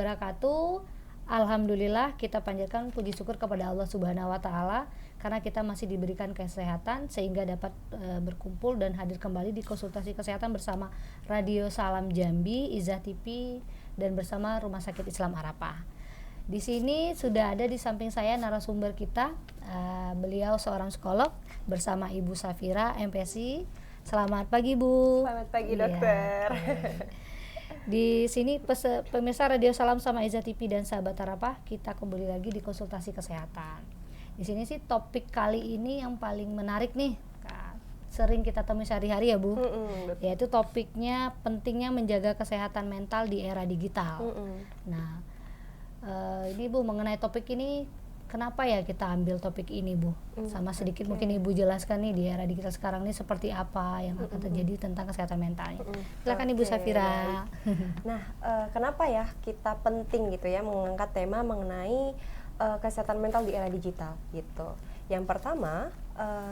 wabarakatuh. Alhamdulillah kita panjatkan puji syukur kepada Allah Subhanahu wa taala karena kita masih diberikan kesehatan sehingga dapat berkumpul dan hadir kembali di konsultasi kesehatan bersama Radio Salam Jambi, Izzah TV dan bersama Rumah Sakit Islam Arafah. Di sini sudah ada di samping saya narasumber kita, beliau seorang psikolog bersama Ibu Safira MPSI. Selamat pagi Bu. Selamat pagi dokter. Di sini pemirsa Radio Salam sama Izzah TV dan sahabat Arafah, kita kembali lagi di konsultasi kesehatan. Di sini sih topik kali ini yang paling menarik nih, sering kita temui sehari-hari ya Bu, yaitu topiknya pentingnya menjaga kesehatan mental di era digital. Nah, ini Bu mengenai topik ini, kenapa ya kita ambil topik ini Bu? Sama sedikit mungkin Ibu jelaskan nih di era digital sekarang ini seperti apa yang akan terjadi tentang kesehatan mentalnya. Silakan Ibu Safira. Nah, kenapa ya kita penting gitu ya mengangkat tema mengenai kesehatan mental di era digital gitu. Yang pertama,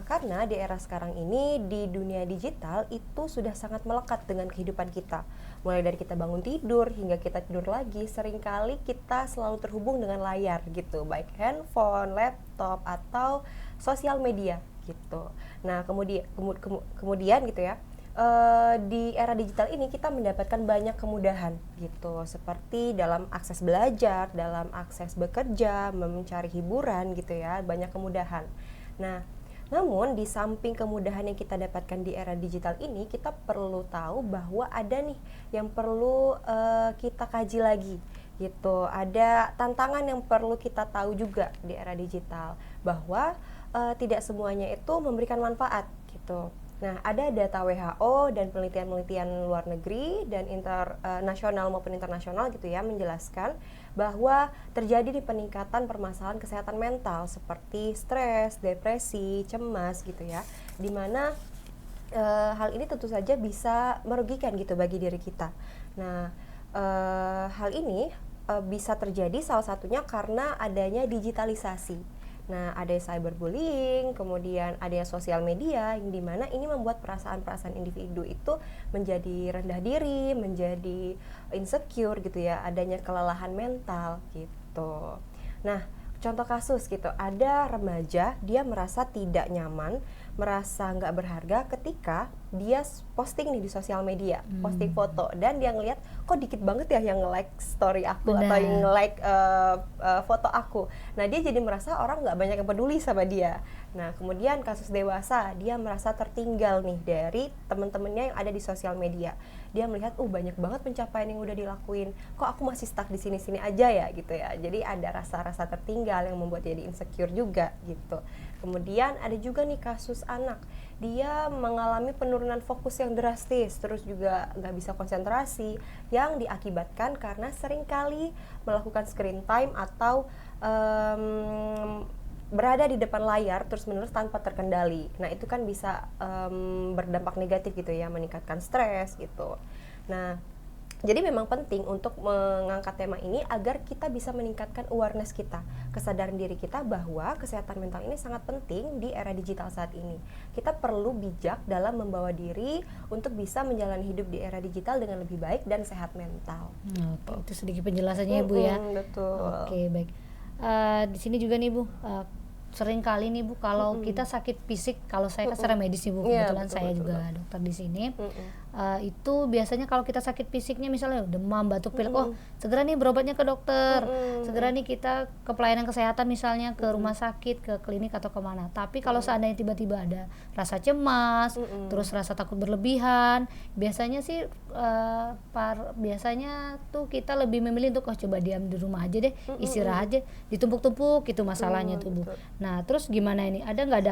karena di era sekarang ini di dunia digital itu sudah sangat melekat dengan kehidupan kita. Mulai dari kita bangun tidur hingga kita tidur lagi, seringkali kita selalu terhubung dengan layar gitu, baik handphone, laptop atau sosial media gitu. Nah, kemudian gitu ya, di era digital ini kita mendapatkan banyak kemudahan gitu, seperti dalam akses belajar, dalam akses bekerja, mencari hiburan gitu ya, banyak kemudahan. Nah, namun di samping kemudahan yang kita dapatkan di era digital ini, kita perlu tahu bahwa ada nih yang perlu kita kaji lagi gitu. Ada tantangan yang perlu kita tahu juga di era digital, bahwa tidak semuanya itu memberikan manfaat gitu. Nah, ada data WHO dan penelitian-penelitian luar negeri dan nasional maupun internasional gitu ya, menjelaskan bahwa terjadi di peningkatan permasalahan kesehatan mental seperti stres, depresi, cemas gitu ya, dimana hal ini tentu saja bisa merugikan gitu bagi diri kita. Nah, hal ini bisa terjadi salah satunya karena adanya digitalisasi. Nah, ada cyberbullying, kemudian ada sosial media, yang dimana ini membuat perasaan-perasaan individu itu menjadi rendah diri, menjadi insecure gitu ya, adanya kelelahan mental gitu. Nah, contoh kasus gitu, ada remaja, dia merasa tidak nyaman, merasa nggak berharga ketika dia posting nih di sosial media, posting foto, dan dia ngeliat kok dikit banget ya yang nge-like story aku atau yang nge-like foto aku. Nah, dia jadi merasa orang nggak banyak yang peduli sama dia. Nah, kemudian kasus dewasa, dia merasa tertinggal nih dari teman-temannya yang ada di sosial media. Dia melihat, banyak banget pencapaian yang udah dilakuin, kok aku masih stuck di sini-sini aja ya gitu ya. Jadi ada rasa-rasa tertinggal yang membuat dia insecure juga gitu. Kemudian ada juga nih kasus anak, dia mengalami penurunan fokus yang drastis, terus juga nggak bisa konsentrasi, yang diakibatkan karena seringkali melakukan screen time atau berada di depan layar terus-menerus tanpa terkendali. Nah, itu kan bisa berdampak negatif gitu ya, meningkatkan stres gitu. Nah, jadi memang penting untuk mengangkat tema ini agar kita bisa meningkatkan awareness kita, kesadaran diri kita bahwa kesehatan mental ini sangat penting di era digital saat ini. Kita perlu bijak dalam membawa diri untuk bisa menjalani hidup di era digital dengan lebih baik dan sehat mental. Oke, itu sedikit penjelasannya Bu ya. Betul. Oke, baik. Di sini juga nih Bu, sering kali nih Bu, kalau kita sakit fisik, kalau saya kan secara medis nih Bu, kebetulan saya juga dokter di sini. Itu biasanya kalau kita sakit fisiknya misalnya demam, batuk, pilek, segera nih berobatnya ke dokter, segera nih kita ke pelayanan kesehatan misalnya ke rumah sakit, ke klinik atau kemana. Tapi kalau seandainya tiba-tiba ada rasa cemas, terus rasa takut berlebihan, biasanya sih biasanya tuh kita lebih memilih untuk coba diam di rumah aja deh, istirahat aja, ditumpuk-tumpuk itu masalahnya tuh Bu. Nah, terus gimana ini? Ada nggak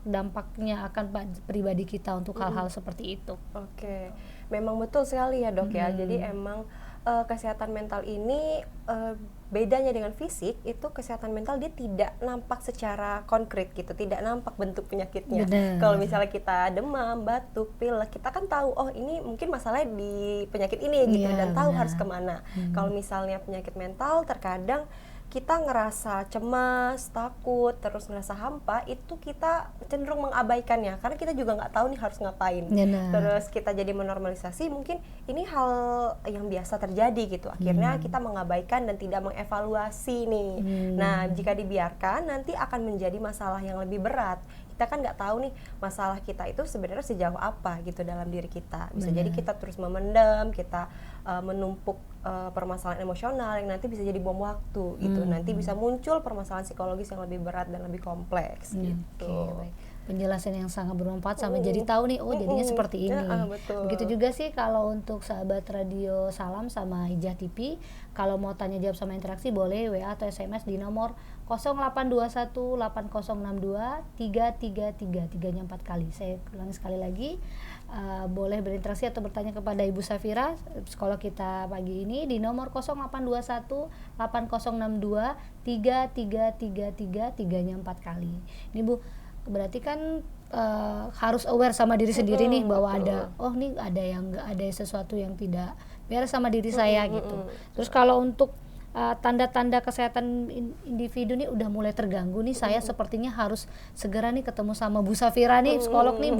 dampaknya akan pribadi kita untuk hal-hal seperti itu? Oke, memang betul sekali ya Dok ya. Jadi emang kesehatan mental ini bedanya dengan fisik, itu kesehatan mental dia tidak nampak secara konkret gitu, tidak nampak bentuk penyakitnya. Kalau misalnya kita demam, batuk, pilek, kita kan tahu ini mungkin masalahnya di penyakit ini gitu, dan tahu harus kemana. Kalau misalnya penyakit mental terkadang kita ngerasa cemas, takut, terus ngerasa hampa, itu kita cenderung mengabaikannya karena kita juga nggak tahu nih harus ngapain. Benar. Terus kita jadi menormalisasi, mungkin ini hal yang biasa terjadi gitu. Akhirnya kita mengabaikan dan tidak mengevaluasi nih. Nah, jika dibiarkan nanti akan menjadi masalah yang lebih berat. Kita kan nggak tahu nih masalah kita itu sebenarnya sejauh apa gitu dalam diri kita. Bisa jadi kita terus memendam, kita menumpuk permasalahan emosional yang nanti bisa jadi bom waktu gitu. Nanti bisa muncul permasalahan psikologis yang lebih berat dan lebih kompleks gitu. Oke, baik. Penjelasan yang sangat bermanfaat sampai jadi tahu nih, oh jadinya seperti ini. Betul. Begitu juga sih kalau untuk sahabat Radio Salam sama Hijah TV, kalau mau tanya jawab sama interaksi boleh WA atau SMS di nomor 0821 8062 333, 3-nya 4 kali. Saya ulangi sekali lagi, boleh berinteraksi atau bertanya kepada Ibu Safira, psikolog kita pagi ini di nomor 0821 8062 3333, 3-nya 4 kali. Ini Bu, berarti kan harus aware sama diri sendiri nih bahwa ada nih ada sesuatu yang tidak beres sama diri saya gitu. Terus kalau untuk tanda-tanda kesehatan individu nih udah mulai terganggu nih, saya sepertinya harus segera nih ketemu sama Bu Safira nih, psikolog nih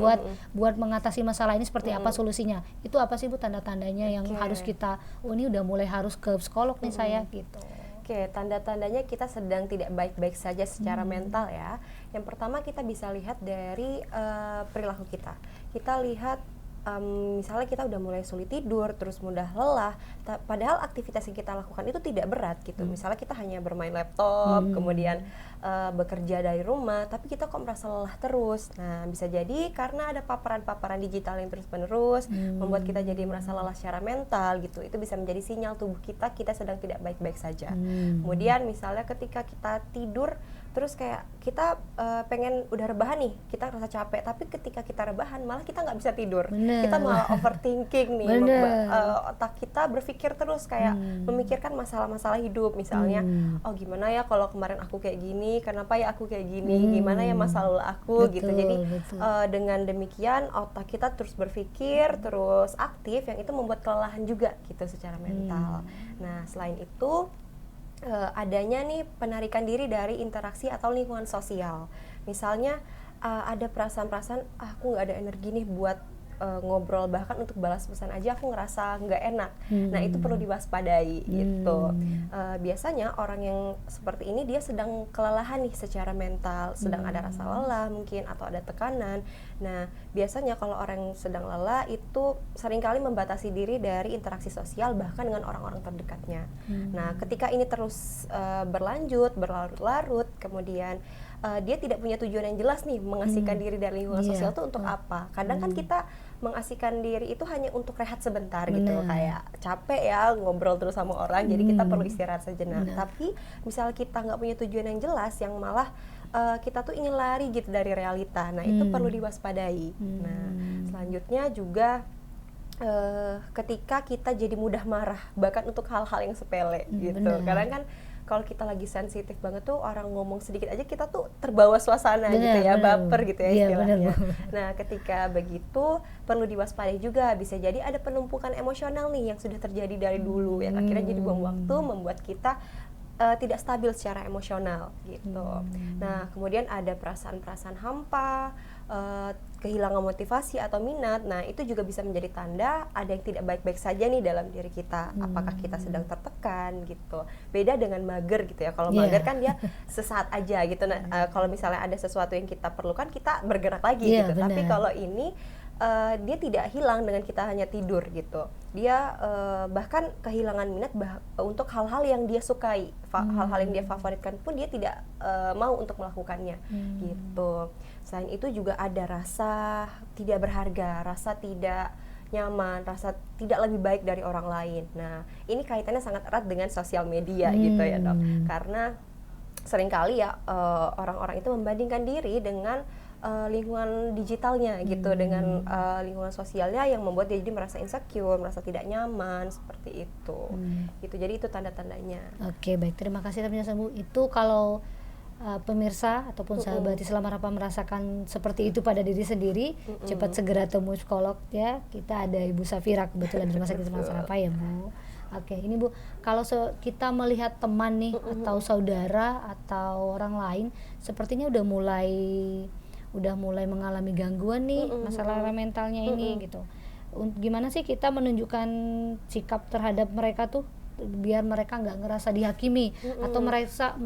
buat mengatasi masalah ini, seperti apa solusinya. Itu apa sih Bu tanda-tandanya yang harus kita, ini udah mulai harus ke psikolog nih saya gitu. Oke, tanda-tandanya kita sedang tidak baik-baik saja secara mental ya. Yang pertama kita bisa lihat dari perilaku kita. Kita lihat misalnya kita udah mulai sulit tidur, terus mudah lelah, padahal aktivitas yang kita lakukan itu tidak berat gitu. Misalnya kita hanya bermain laptop, kemudian bekerja dari rumah, tapi kita kok merasa lelah terus. Nah, bisa jadi karena ada paparan-paparan digital yang terus-menerus membuat kita jadi merasa lelah secara mental gitu. Itu bisa menjadi sinyal tubuh kita sedang tidak baik-baik saja. Kemudian misalnya ketika kita tidur, terus kayak kita pengen udah rebahan nih, kita rasa capek, tapi ketika kita rebahan malah kita nggak bisa tidur. Kita malah overthinking nih, otak kita berpikir terus kayak memikirkan masalah-masalah hidup, misalnya oh gimana ya kalau kemarin aku kayak gini, kenapa ya aku kayak gini, gimana ya masa lalu aku gitu. Jadi dengan demikian otak kita terus berpikir, terus aktif, yang itu membuat kelelahan juga gitu secara mental. Nah, selain itu adanya nih penarikan diri dari interaksi atau lingkungan sosial. Misalnya ada perasaan-perasaan aku nggak ada energi nih buat ngobrol, bahkan untuk balas pesan aja aku ngerasa nggak enak. Nah, itu perlu diwaspadai gitu. Biasanya orang yang seperti ini dia sedang kelelahan nih secara mental, sedang ada rasa lelah mungkin atau ada tekanan. Nah, biasanya kalau orang yang sedang lelah itu seringkali membatasi diri dari interaksi sosial bahkan dengan orang-orang terdekatnya. Nah, ketika ini terus berlanjut, berlarut-larut, kemudian dia tidak punya tujuan yang jelas nih mengasihkan diri dari lingkungan sosial itu untuk apa. Kadang kan kita mengasihkan diri itu hanya untuk rehat sebentar gitu, kayak capek ya ngobrol terus sama orang, jadi kita perlu istirahat sejenak. Tapi misal kita nggak punya tujuan yang jelas, yang malah kita tuh ingin lari gitu dari realita, nah itu perlu diwaspadai. Nah, selanjutnya juga ketika kita jadi mudah marah bahkan untuk hal-hal yang sepele gitu. Karena kan kalau kita lagi sensitif banget tuh, orang ngomong sedikit aja kita tuh terbawa suasana gitu ya, baper gitu ya istilahnya. Nah, ketika begitu perlu diwaspadai juga, bisa jadi ada penumpukan emosional nih yang sudah terjadi dari dulu, yang akhirnya jadi buang waktu, membuat kita tidak stabil secara emosional gitu. Nah, kemudian ada perasaan-perasaan hampa, kehilangan motivasi atau minat. Nah, itu juga bisa menjadi tanda ada yang tidak baik-baik saja nih dalam diri kita. Apakah kita sedang tertekan gitu. Beda dengan mager gitu ya. Kalau mager kan dia sesaat aja gitu. Nah, kalau misalnya ada sesuatu yang kita perlukan, kita bergerak lagi gitu. Benar. Tapi kalau ini dia tidak hilang dengan kita hanya tidur gitu. Dia bahkan kehilangan minat untuk hal-hal yang dia sukai, hal-hal yang dia favoritkan pun dia tidak mau untuk melakukannya gitu. Selain itu juga ada rasa tidak berharga, rasa tidak nyaman, rasa tidak lebih baik dari orang lain. Nah, ini kaitannya sangat erat dengan sosial media gitu ya Dok. Karena seringkali ya orang-orang itu membandingkan diri dengan lingkungan digitalnya gitu, dengan lingkungan sosialnya yang membuat dia jadi merasa insecure, merasa tidak nyaman, seperti itu. Gitu. Jadi itu tanda-tandanya. Oke, baik, terima kasih penjelasan Bu. Itu kalau pemirsa ataupun sahabat Islam Arapa merasakan seperti itu pada diri sendiri, cepat segera temui psikolog ya. Kita ada Ibu Safira kebetulan di Rumah Sakit Islam Arapa ya Bu. Oke, ini Bu, kalau kita melihat teman nih atau saudara atau orang lain sepertinya udah mulai mengalami gangguan nih masalah mentalnya ini gitu. Gimana sih kita menunjukkan sikap terhadap mereka tuh biar mereka nggak ngerasa dihakimi atau mereka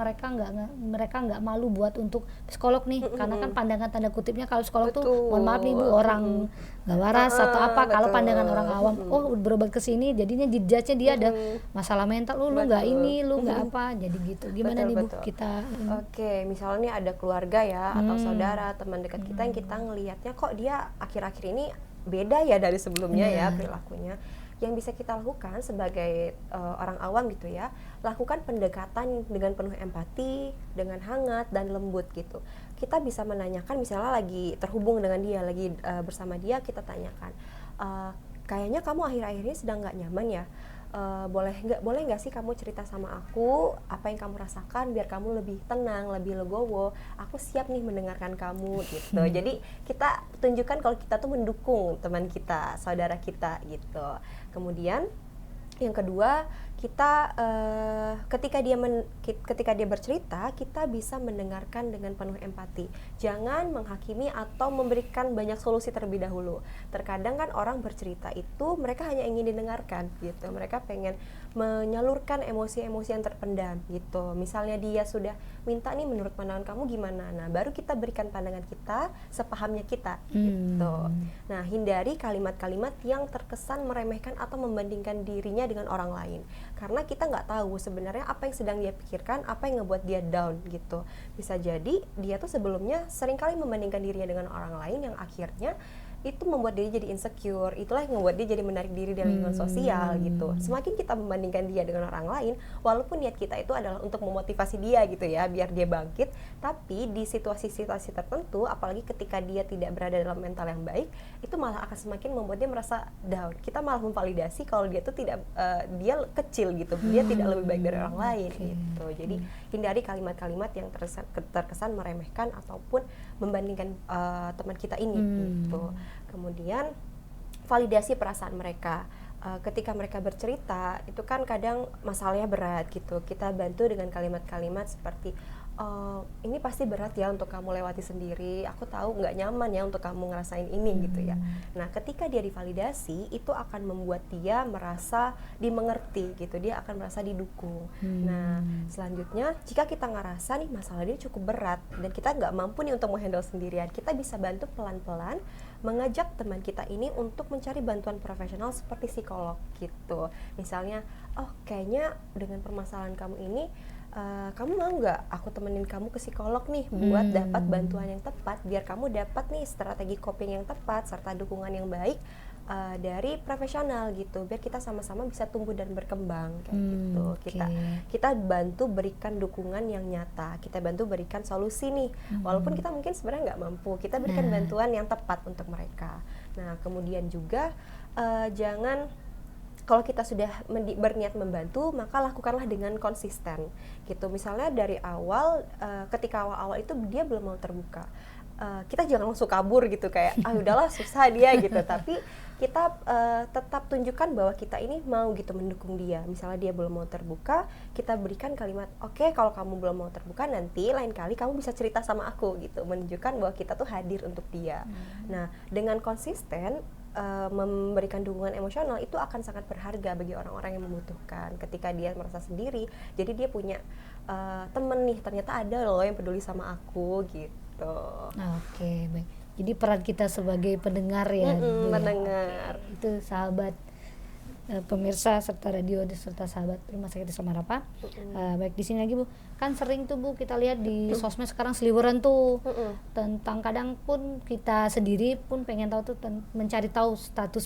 nggak malu buat untuk psikolog nih, karena kan pandangan tanda kutipnya kalau psikolog tuh mohon maaf nih Bu, orang nggak waras atau apa. Kalau pandangan orang awam, oh berobat ke sini jadinya dijudge-nya dia ada masalah mental, lu nggak ini, lu nggak apa, jadi gitu. Gimana nih Bu kita Oke, misalnya nih ada keluarga ya atau saudara, teman dekat kita yang kita ngelihatnya kok dia akhir-akhir ini beda ya dari sebelumnya ya perilakunya. Yang bisa kita lakukan sebagai orang awam gitu ya, lakukan pendekatan dengan penuh empati, dengan hangat dan lembut gitu. Kita bisa menanyakan, misalnya lagi terhubung dengan dia, lagi bersama dia, kita tanyakan, kayaknya kamu akhir-akhir ini sedang nggak nyaman ya. Boleh nggak sih kamu cerita sama aku apa yang kamu rasakan biar kamu lebih tenang, lebih legowo. Aku siap nih mendengarkan kamu gitu. Jadi kita tunjukkan kalau kita tuh mendukung teman kita, saudara kita gitu. Kemudian yang kedua, kita ketika dia bercerita, kita bisa mendengarkan dengan penuh empati. Jangan menghakimi atau memberikan banyak solusi terlebih dahulu. Terkadang kan orang bercerita itu mereka hanya ingin didengarkan gitu. Mereka pengen menyalurkan emosi-emosi yang terpendam gitu. Misalnya dia sudah minta nih, menurut pandangan kamu gimana? Nah, baru kita berikan pandangan kita sepahamnya kita gitu. Nah, hindari kalimat-kalimat yang terkesan meremehkan atau membandingkan dirinya dengan orang lain. Karena kita nggak tahu sebenarnya apa yang sedang dia pikirkan, apa yang ngebuat dia down gitu. Bisa jadi dia tuh sebelumnya seringkali membandingkan dirinya dengan orang lain yang akhirnya itu membuat dia jadi insecure. Itulah yang membuat dia jadi menarik diri dari lingkungan sosial gitu. Semakin kita membandingkan dia dengan orang lain, walaupun niat kita itu adalah untuk memotivasi dia gitu ya, biar dia bangkit, tapi di situasi-situasi tertentu, apalagi ketika dia tidak berada dalam mental yang baik, itu malah akan semakin membuat dia merasa down. Kita malah memvalidasi kalau dia tuh tidak dia kecil gitu, dia tidak lebih baik dari orang lain gitu. Jadi hindari kalimat-kalimat yang terkesan meremehkan ataupun membandingkan teman kita ini gitu. Kemudian validasi perasaan mereka. Ketika mereka bercerita, itu kan kadang masalahnya berat gitu. Kita bantu dengan kalimat-kalimat seperti, ini pasti berat ya untuk kamu lewati sendiri. Aku tahu nggak nyaman ya untuk kamu ngerasain ini gitu ya. Nah, ketika dia divalidasi, itu akan membuat dia merasa dimengerti gitu. Dia akan merasa didukung. Nah, selanjutnya jika kita ngerasa nih masalah dia cukup berat dan kita nggak mampu nih untuk menghandle sendirian, kita bisa bantu pelan-pelan mengajak teman kita ini untuk mencari bantuan profesional seperti psikolog gitu. Misalnya, oh kayaknya dengan permasalahan kamu ini, kamu mau nggak aku temenin kamu ke psikolog nih buat dapat bantuan yang tepat, biar kamu dapat nih strategi coping yang tepat serta dukungan yang baik dari profesional gitu, biar kita sama-sama bisa tumbuh dan berkembang kayak gitu. Kita bantu berikan dukungan yang nyata, kita bantu berikan solusi nih, walaupun kita mungkin sebenarnya nggak mampu, kita berikan bantuan yang tepat untuk mereka. Nah, kemudian juga jangan, kalau kita sudah berniat membantu, maka lakukanlah dengan konsisten gitu. Misalnya dari awal, ketika awal-awal itu dia belum mau terbuka, kita jangan langsung kabur gitu, kayak udahlah susah dia gitu. Tapi kita tetap tunjukkan bahwa kita ini mau gitu mendukung dia. Misalnya dia belum mau terbuka, kita berikan kalimat, oke, kalau kamu belum mau terbuka, nanti lain kali kamu bisa cerita sama aku gitu, menunjukkan bahwa kita tuh hadir untuk dia. Nah, dengan konsisten memberikan dukungan emosional itu akan sangat berharga bagi orang-orang yang membutuhkan. Ketika dia merasa sendiri, jadi dia punya temen nih, ternyata ada loh yang peduli sama aku gitu. Oke, baik. Jadi peran kita sebagai pendengar ya, pendengar. Itu sahabat pemirsa serta radio serta sahabat Rumah Sakit Islam Harapan. Baik, di sini lagi Bu, kan sering tuh Bu kita lihat di sosmed sekarang seliweran tuh tentang, kadang pun kita sendiri pun pengen tahu tuh mencari tahu status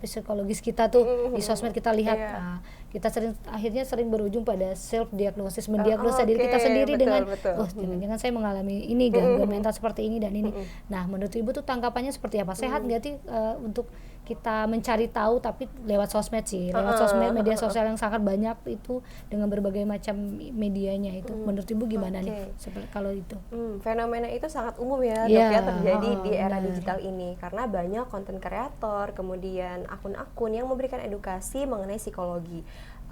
psikologis kita tuh di sosmed kita lihat. Kita akhirnya sering berujung pada self diagnosis, mendiagnosa diri kita sendiri dengan jangan-jangan saya mengalami ini, gangguan mental seperti ini dan ini. Nah, menurut Ibu tuh tanggapannya seperti apa? Sehat nggak sih untuk kita mencari tahu tapi lewat sosmed sih, lewat sosmed, media sosial yang sangat banyak itu dengan berbagai macam medianya itu. Menurut Ibu gimana nih kalau itu? Fenomena itu sangat umum ya, Dok, Iya, ya, terjadi di era benar. digital ini karena banyak konten kreator, kemudian akun-akun yang memberikan edukasi mengenai psikologi.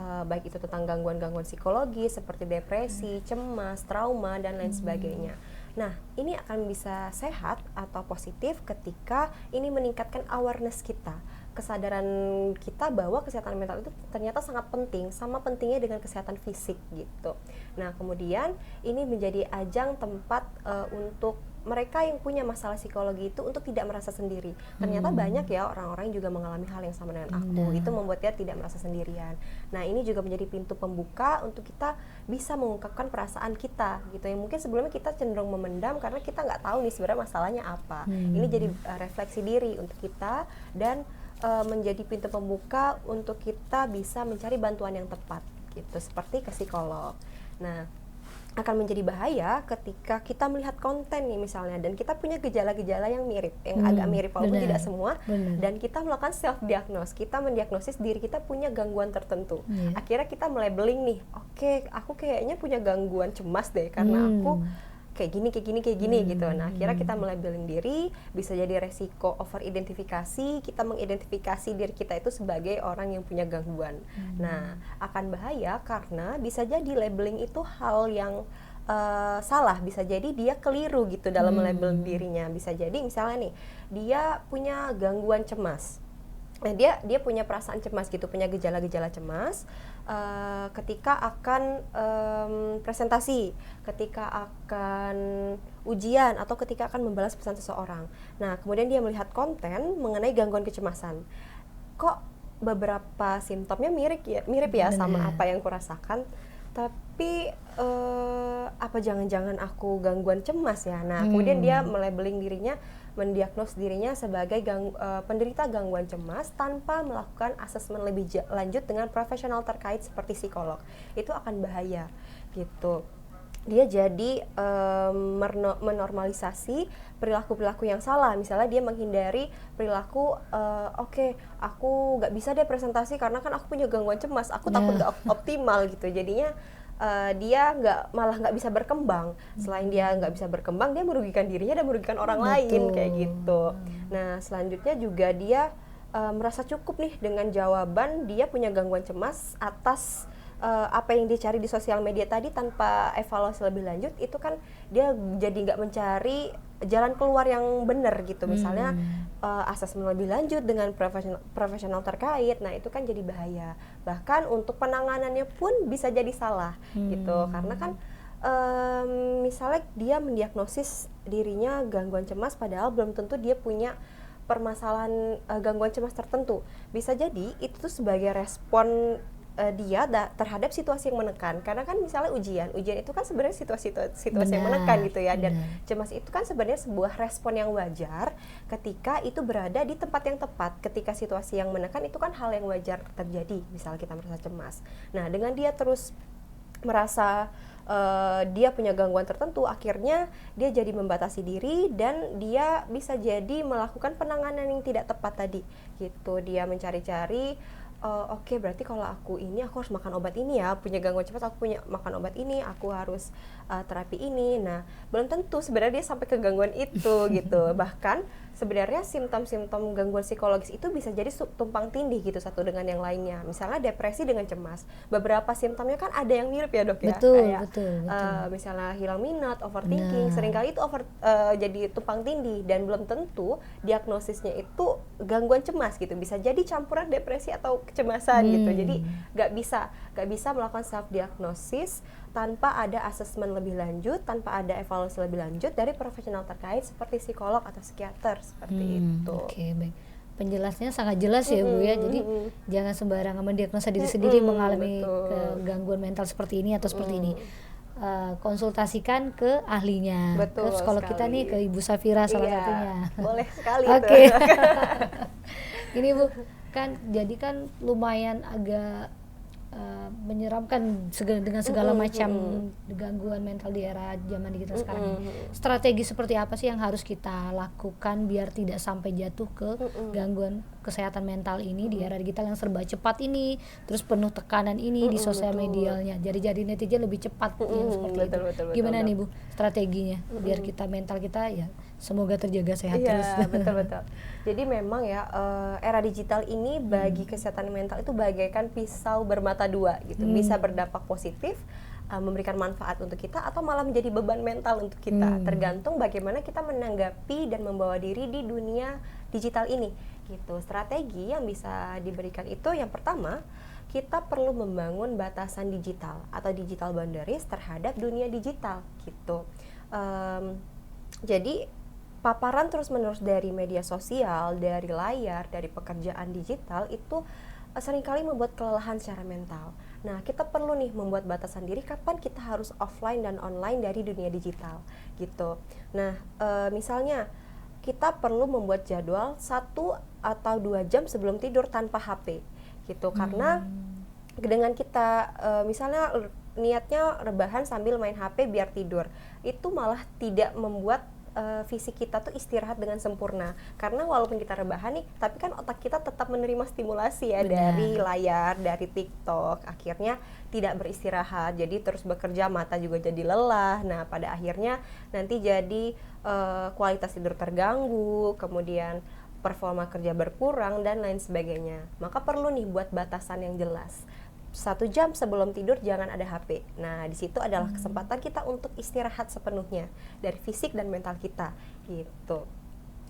Baik itu tentang gangguan-gangguan psikologi seperti depresi, cemas, trauma, dan lain sebagainya. Nah, ini akan bisa sehat atau positif ketika ini meningkatkan awareness kita, kesadaran kita bahwa kesehatan mental itu ternyata sangat penting, sama pentingnya dengan kesehatan fisik gitu. Nah, kemudian ini menjadi ajang tempat untuk mereka yang punya masalah psikologi itu untuk tidak merasa sendiri. Ternyata banyak ya orang-orang yang juga mengalami hal yang sama dengan aku. Itu membuat dia tidak merasa sendirian. Nah, ini juga menjadi pintu pembuka untuk kita bisa mengungkapkan perasaan kita gitu. Yang mungkin sebelumnya kita cenderung memendam karena kita nggak tahu nih sebenarnya masalahnya apa. Ini jadi refleksi diri untuk kita dan menjadi pintu pembuka untuk kita bisa mencari bantuan yang tepat gitu, seperti ke psikolog. Nah, akan menjadi bahaya ketika kita melihat konten nih misalnya dan kita punya gejala-gejala yang mirip, yang agak mirip walaupun tidak semua, dan kita melakukan self diagnose, kita mendiagnosis diri kita punya gangguan tertentu. Akhirnya kita melabeling nih, oke, aku kayaknya punya gangguan cemas deh karena aku kayak gini gitu. Nah, akhirnya kita melabeling diri, bisa jadi resiko over identifikasi, kita mengidentifikasi diri kita itu sebagai orang yang punya gangguan. Nah, akan bahaya karena bisa jadi labeling itu hal yang salah, bisa jadi dia keliru gitu dalam melabel dirinya. Bisa jadi misalnya nih, dia punya gangguan cemas. Nah, dia punya perasaan cemas gitu, punya gejala-gejala cemas ketika akan presentasi, ketika akan ujian, atau ketika akan membalas pesan seseorang. Nah, kemudian dia melihat konten mengenai gangguan kecemasan. Kok beberapa simptomnya mirip ya sama apa yang kurasakan, tapi apa jangan-jangan aku gangguan cemas ya? Nah, kemudian dia melabeling dirinya, mendiagnos dirinya sebagai penderita gangguan cemas tanpa melakukan asesmen lebih lanjut dengan profesional terkait seperti psikolog. Itu akan bahaya gitu. Dia jadi menormalisasi perilaku-perilaku yang salah. Misalnya dia menghindari perilaku, oke, aku nggak bisa deh presentasi karena kan aku punya gangguan cemas, aku takut nggak optimal gitu. Jadinya dia malah nggak bisa berkembang. Selain dia nggak bisa berkembang, dia merugikan dirinya dan merugikan orang lain kayak gitu. Nah, selanjutnya juga dia merasa cukup nih dengan jawaban dia punya gangguan cemas atas apa yang dia cari di sosial media tadi tanpa evaluasi lebih lanjut. Itu kan dia jadi nggak mencari jalan keluar yang benar gitu. Misalnya asesmen lebih lanjut dengan profesional terkait. Nah, itu kan jadi bahaya. Bahkan untuk penanganannya pun bisa jadi salah gitu. Karena kan misalnya dia mendiagnosis dirinya gangguan cemas padahal belum tentu dia punya permasalahan gangguan cemas tertentu. Bisa jadi itu tuh sebagai respon dia terhadap situasi yang menekan. Karena kan misalnya ujian itu kan sebenarnya situasi yang menekan gitu ya. Dan cemas itu kan sebenarnya sebuah respon yang wajar ketika itu berada di tempat yang tepat. Ketika situasi yang menekan itu kan hal yang wajar terjadi, misalnya kita merasa cemas. Nah, dengan dia terus merasa dia punya gangguan tertentu, akhirnya dia jadi membatasi diri dan dia bisa jadi melakukan penanganan yang tidak tepat tadi gitu. Dia mencari-cari, oke, berarti kalau aku harus makan obat ini ya, punya gangguan cemas aku punya makan obat ini, aku harus terapi ini. Nah, belum tentu sebenarnya dia sampai ke gangguan itu gitu. Bahkan sebenarnya simptom-simptom gangguan psikologis itu bisa jadi tumpang tindih gitu satu dengan yang lainnya. Misalnya depresi dengan cemas, beberapa simptomnya kan ada yang mirip ya, Dok ya. Betul. Misalnya hilang minat, overthinking, seringkali itu jadi tumpang tindih dan belum tentu diagnosisnya itu gangguan cemas gitu. Bisa jadi campuran depresi atau kecemasan gitu. Jadi nggak bisa melakukan self diagnosis tanpa ada asesmen lebih lanjut, tanpa ada evaluasi lebih lanjut dari profesional terkait seperti psikolog atau psikiater seperti itu. Oke, baik. Penjelasnya sangat jelas ya Bu ya. Jadi jangan sembarangan mendiagnosa diri sendiri mengalami gangguan mental seperti ini atau seperti ini. Konsultasikan ke ahlinya. Betul Terus kalau kita nih ke Ibu Safira salah satunya. Boleh sekali. Oke. Ini Bu, kan jadi kan lumayan agak menyeramkan dengan segala macam gangguan mental di era zaman digital sekarang ini. Strategi seperti apa sih yang harus kita lakukan biar tidak sampai jatuh ke gangguan kesehatan mental ini di era digital yang serba cepat ini, terus penuh tekanan ini di sosial medianya. Jadi netizen lebih cepat yang seperti itu. Gimana nih Bu strateginya biar kita mental kita ya semoga terjaga sehat terus. Betul. Jadi memang ya era digital ini bagi kesehatan mental itu bagaikan pisau bermata dua gitu. Bisa berdampak positif, memberikan manfaat untuk kita atau malah menjadi beban mental untuk kita. Tergantung bagaimana kita menanggapi dan membawa diri di dunia digital ini gitu. Strategi yang bisa diberikan itu yang pertama, kita perlu membangun batasan digital atau digital boundaries terhadap dunia digital gitu. Jadi paparan terus-menerus dari media sosial, dari layar, dari pekerjaan digital itu seringkali membuat kelelahan secara mental. Nah, kita perlu nih membuat batasan diri kapan kita harus offline dan online dari dunia digital gitu. Nah, misalnya kita perlu membuat jadwal 1 atau 2 jam sebelum tidur tanpa HP gitu. Karena dengan kita misalnya niatnya rebahan sambil main HP biar tidur, itu malah tidak membuat fisik kita tuh istirahat dengan sempurna. Karena walaupun kita rebahan nih, tapi kan otak kita tetap menerima stimulasi ya dari layar, dari TikTok. Akhirnya tidak beristirahat, jadi terus bekerja, mata juga jadi lelah. Nah, pada akhirnya nanti jadi kualitas tidur terganggu, kemudian performa kerja berkurang dan lain sebagainya. Maka perlu nih buat batasan yang jelas. 1 jam sebelum tidur jangan ada HP. Nah, di situ adalah kesempatan kita untuk istirahat sepenuhnya dari fisik dan mental kita gitu.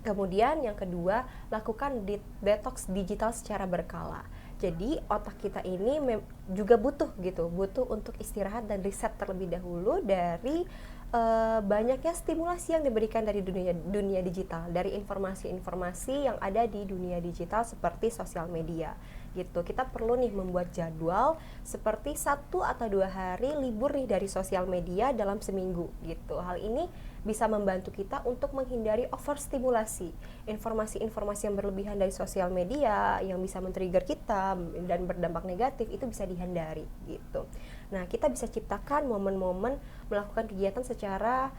Kemudian yang kedua, lakukan detox digital secara berkala. Jadi otak kita ini juga butuh untuk istirahat dan riset terlebih dahulu dari banyaknya stimulasi yang diberikan dari dunia digital, dari informasi-informasi yang ada di dunia digital seperti sosial media gitu. Kita perlu nih membuat jadwal seperti 1 atau 2 hari libur nih dari sosial media dalam seminggu gitu. Hal ini bisa membantu kita untuk menghindari overstimulasi. Informasi-informasi yang berlebihan dari sosial media yang bisa men-trigger kita dan berdampak negatif itu bisa dihindari gitu. Nah, kita bisa ciptakan momen-momen melakukan kegiatan secara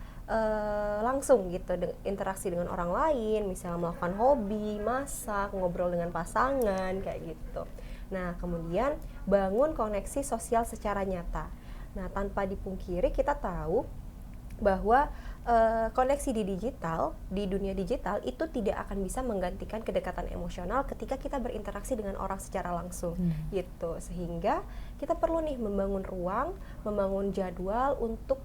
langsung gitu, interaksi dengan orang lain, misalnya melakukan hobi, masak, ngobrol dengan pasangan kayak gitu. Nah, kemudian bangun koneksi sosial secara nyata. Nah, tanpa dipungkiri kita tahu bahwa koneksi di dunia digital itu tidak akan bisa menggantikan kedekatan emosional ketika kita berinteraksi dengan orang secara langsung gitu. Sehingga kita perlu nih membangun ruang, membangun jadwal untuk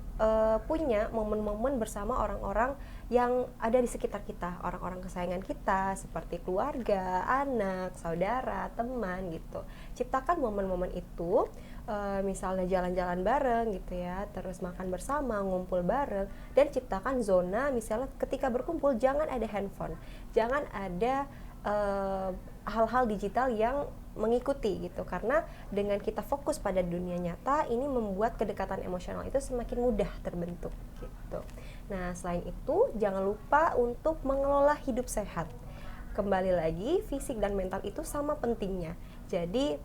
punya momen-momen bersama orang-orang yang ada di sekitar kita, orang-orang kesayangan kita seperti keluarga, anak, saudara, teman gitu. Ciptakan momen-momen itu, misalnya jalan-jalan bareng gitu ya, terus makan bersama, ngumpul bareng, dan ciptakan zona misalnya ketika berkumpul jangan ada handphone, jangan ada hal-hal digital yang mengikuti gitu, karena dengan kita fokus pada dunia nyata ini membuat kedekatan emosional itu semakin mudah terbentuk gitu. Nah, selain itu jangan lupa untuk mengelola hidup sehat. Kembali lagi, fisik dan mental itu sama pentingnya. Jadi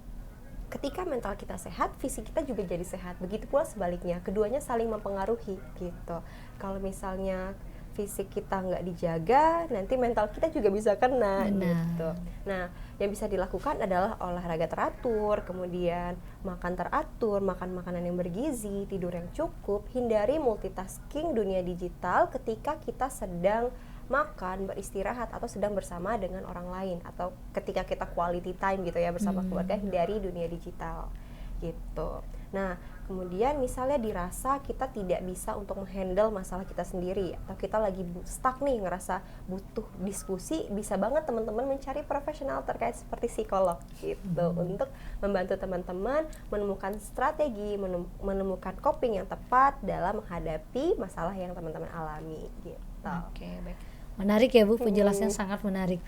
ketika mental kita sehat, fisik kita juga jadi sehat. Begitu pula sebaliknya, keduanya saling mempengaruhi gitu. Kalau misalnya fisik kita nggak dijaga, nanti mental kita juga bisa kena gitu. Nah, yang bisa dilakukan adalah olahraga teratur, kemudian makan teratur, makan makanan yang bergizi, tidur yang cukup, hindari multitasking dunia digital ketika kita sedang makan, beristirahat, atau sedang bersama dengan orang lain, atau ketika kita quality time gitu ya bersama keluarga, hindari dunia digital gitu. Nah, kemudian misalnya dirasa kita tidak bisa untuk menghandle masalah kita sendiri, atau kita lagi stuck nih, ngerasa butuh diskusi, bisa banget teman-teman mencari profesional terkait seperti psikolog gitu, untuk membantu teman-teman menemukan strategi, menemukan coping yang tepat dalam menghadapi masalah yang teman-teman alami gitu. Oke, baik. Menarik ya Bu, penjelasannya sangat menarik.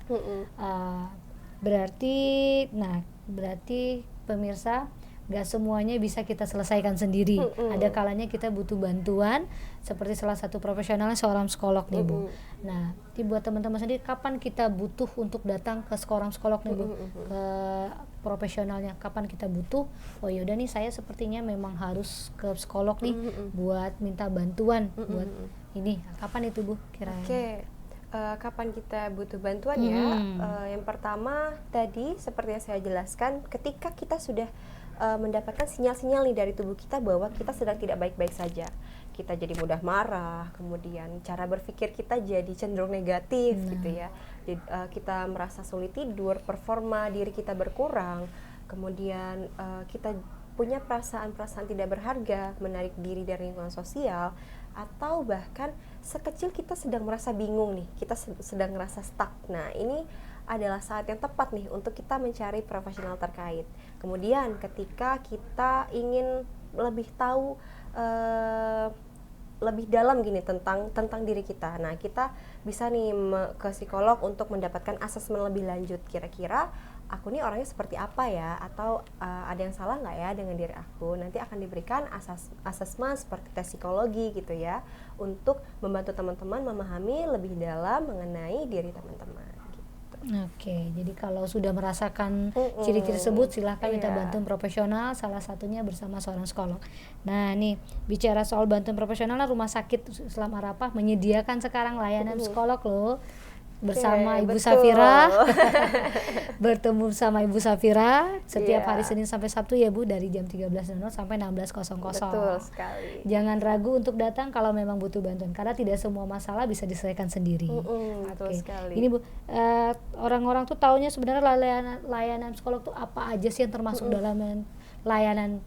Berarti pemirsa Gak semuanya bisa kita selesaikan sendiri. Ada kalanya kita butuh bantuan seperti salah satu profesionalnya seorang psikolog nih Bu. Nah, ini buat teman-teman sendiri, kapan kita butuh untuk datang ke seorang psikolog nih Bu, ke profesionalnya, kapan kita butuh, oh yaudah nih saya sepertinya memang harus ke psikolog nih buat minta bantuan buat ini. Kapan itu Bu kira-kira? Oke. Kapan kita butuh bantuan ya? Yang pertama tadi seperti yang saya jelaskan, ketika kita sudah mendapatkan sinyal-sinyal nih dari tubuh kita bahwa kita sedang tidak baik-baik saja. Kita jadi mudah marah, kemudian cara berpikir kita jadi cenderung negatif gitu ya. Jadi, kita merasa sulit tidur, performa diri kita berkurang, kemudian kita punya perasaan-perasaan tidak berharga, menarik diri dari lingkungan sosial, atau bahkan sekecil kita sedang merasa bingung nih, kita sedang merasa stuck. Nah, ini adalah saat yang tepat nih untuk kita mencari profesional terkait. Kemudian ketika kita ingin lebih tahu lebih dalam gini tentang diri kita, nah kita bisa nih ke psikolog untuk mendapatkan asesmen lebih lanjut. Kira-kira aku nih orangnya seperti apa ya, atau ada yang salah nggak ya dengan diri aku. Nanti akan diberikan asesmen seperti tes psikologi gitu ya, untuk membantu teman-teman memahami lebih dalam mengenai diri teman-teman. Oke, jadi kalau sudah merasakan ciri-ciri tersebut, silahkan minta bantuan profesional, salah satunya bersama seorang psikolog. Nah nih, bicara soal bantuan profesional, Rumah Sakit Islam Arafah menyediakan sekarang layanan psikolog loh, bersama Ibu Safira. Bertemu sama Ibu Safira setiap hari Senin sampai Sabtu ya Bu, dari jam 13.00 sampai 16.00. Betul sekali. Jangan ragu untuk datang kalau memang butuh bantuan, karena tidak semua masalah bisa diselesaikan sendiri. Betul sekali. Ini Bu, orang-orang tuh taunya sebenarnya layanan psikolog tuh apa aja sih yang termasuk dalam layanan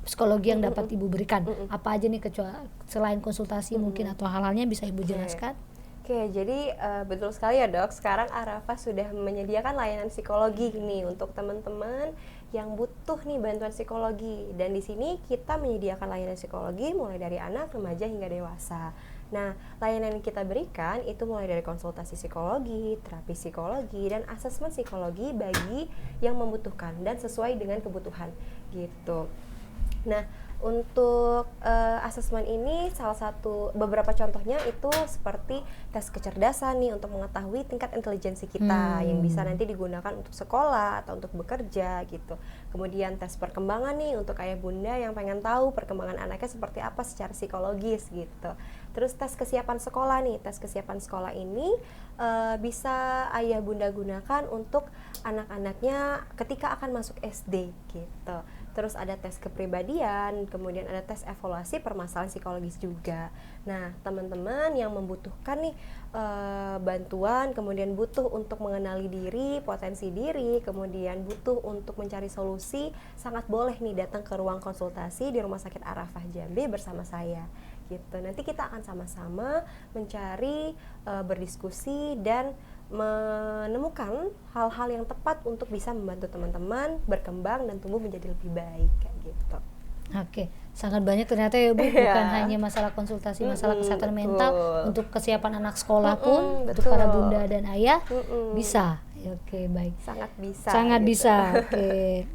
psikologi yang dapat Ibu berikan? Apa aja nih, kecuali selain konsultasi mungkin atau hal-halnya bisa Ibu jelaskan? Oke, jadi betul sekali ya Dok, sekarang Arafah sudah menyediakan layanan psikologi nih untuk teman-teman yang butuh nih bantuan psikologi. Dan di sini kita menyediakan layanan psikologi mulai dari anak, remaja hingga dewasa. Nah, layanan yang kita berikan itu mulai dari konsultasi psikologi, terapi psikologi, dan asesmen psikologi bagi yang membutuhkan dan sesuai dengan kebutuhan gitu. Nah, untuk asesmen ini beberapa contohnya itu seperti tes kecerdasan nih untuk mengetahui tingkat intelijensi kita yang bisa nanti digunakan untuk sekolah atau untuk bekerja gitu. Kemudian tes perkembangan nih untuk ayah bunda yang pengen tahu perkembangan anaknya seperti apa secara psikologis gitu. Terus tes kesiapan sekolah nih, tes kesiapan sekolah ini bisa ayah bunda gunakan untuk anak-anaknya ketika akan masuk SD gitu. Terus ada tes kepribadian, kemudian ada tes evaluasi permasalahan psikologis juga. Nah, teman-teman yang membutuhkan nih bantuan, kemudian butuh untuk mengenali diri, potensi diri, kemudian butuh untuk mencari solusi, sangat boleh nih datang ke ruang konsultasi di Rumah Sakit Arafah Jambi bersama saya. Gitu. Nanti kita akan sama-sama mencari, berdiskusi dan menemukan hal-hal yang tepat untuk bisa membantu teman-teman berkembang dan tumbuh menjadi lebih baik kayak gitu. Oke, sangat banyak ternyata ya Bu, bukan hanya masalah konsultasi, masalah kesehatan mental, untuk kesiapan anak sekolah pun, untuk para bunda dan ayah bisa. Oke, baik. Sangat bisa. Oke.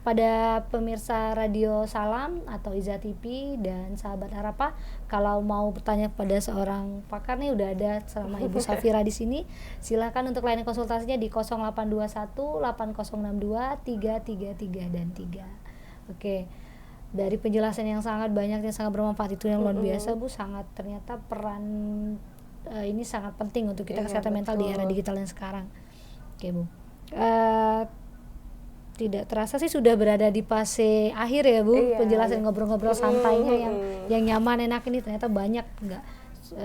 Pada pemirsa Radio Salam atau Iza TV dan sahabat Arafah, kalau mau bertanya kepada seorang pakar nih, udah ada selama Ibu Safira di sini. Silakan untuk layanan konsultasinya di 0821 8062 333 dan 3. Oke. Dari penjelasan yang sangat banyak, yang sangat bermanfaat itu, yang luar biasa Bu, sangat ternyata peran ini sangat penting untuk kita kesehatan mental di era digital yang sekarang. Oke Bu, tidak terasa sih sudah berada di fase akhir ya Bu, penjelasan ngobrol-ngobrol santainya yang nyaman, enak ini. Ternyata banyak, enggak,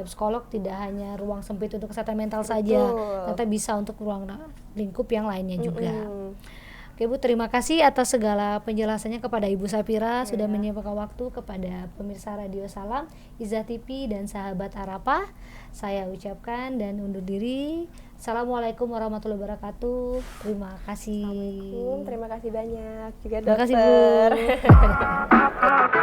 psikolog tidak hanya ruang sempit untuk kesehatan mental saja, ternyata bisa untuk ruang lingkup yang lainnya juga. Oke Bu, terima kasih atas segala penjelasannya kepada Ibu Safira, sudah menyempatkan waktu. Kepada pemirsa Radio Salam, Iza TV dan sahabat Arafah, saya ucapkan dan undur diri. Assalamualaikum warahmatullahi wabarakatuh. Terima kasih. Assalamualaikum, terima kasih banyak juga Terima kasih Dokter. Bu.